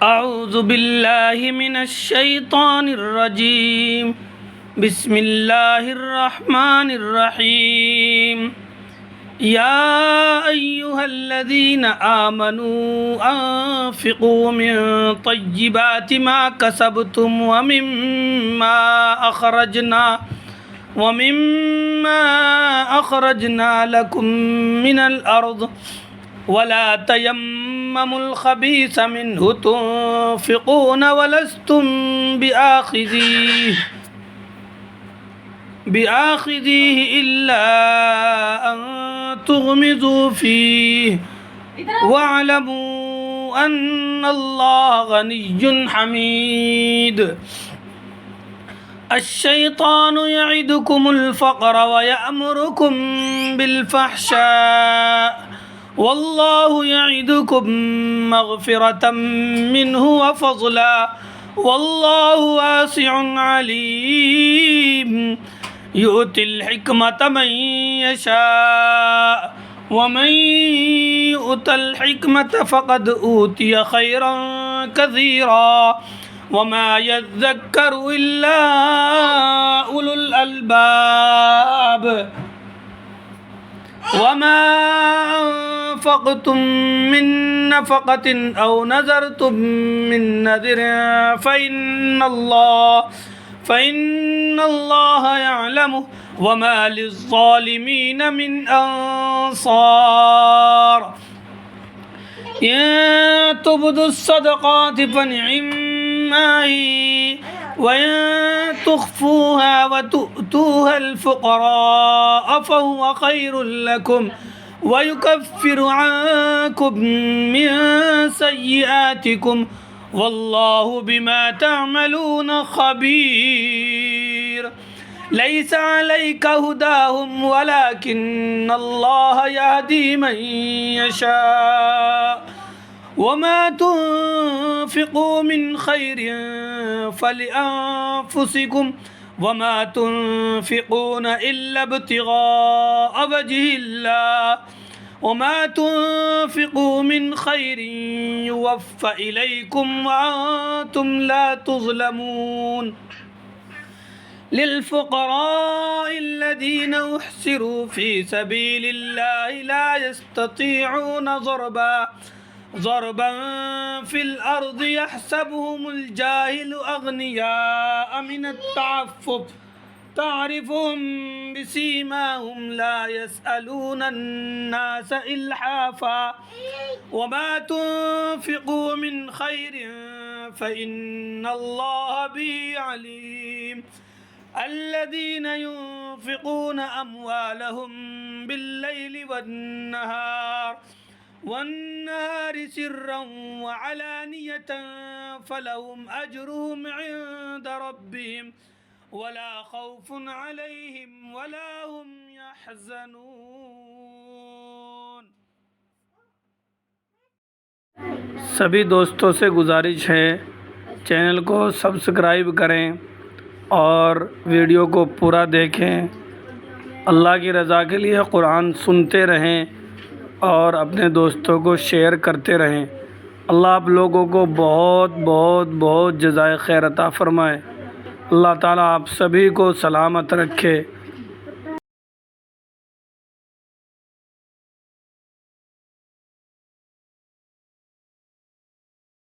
أعوذ بالله من الشيطان الرجيم بسم الله الرحمن الرحيم يا أيها الذين آمنوا أنفقوا من طيبات ما كسبتم ومما أخرجنا لكم من الأرض ولا تيمموا الخبيث منه تنفقون ولستم بآخذيه إلا أن تغمضوا فيه واعلموا أن الله غني حميد الشيطان يعدكم الفقر ويأمركم بالفحشاء والله يعدكم مغفرة منه وفضلا والله واسع عليم يؤتي الحكمة من يشاء ومن يؤت الحكمة فقد أوتي خيرا كثيرا وما يذكر إلا أولو الألباب وما أنفقتم من نفقة أو نذرتم من نذر فإن الله يعلمه وما للظالمين من أنصار إن تبدوا الصدقات فنعما هي وإن تخفوها وتؤتوها الفقراء فهو خير لكم ويكفر عنكم من سيئاتكم والله بما تعملون خبير ليس عليك هداهم ولكن الله يهدي من يشاء وما تنفقوا من خير فلأنفسكم وما تنفقون إلا ابتغاء وجه الله وما تنفقوا من خير يوفى إليكم وأنتم لا تظلمون للفقراء الذين أحصروا في سبيل الله لا يستطيعون ضربا في الأرض يحسبهم الجاهل أغنياء من التعفف تعرفهم بسيماهم لا يسألون الناس إلحافا وما تنفقوا من خير فإن الله به عليم الذين ينفقون أموالهم بالليل والنهار سرا وعلانية فلهم أجرهم عند ربهم ولا خوف عليهم ولا هم يحزنون। सभी दोस्तों से गुजारिश है चैनल को सब्सक्राइब करें और वीडियो को पूरा देखें। अल्लाह की रज़ा के लिए कुरान सुनते रहें और अपने दोस्तों को शेयर करते रहें। अल्लाह आप लोगों को बहुत बहुत बहुत जज़ाए खैर अता फ़रमाए। अल्लाह ताला आप सभी को सलामत रखे।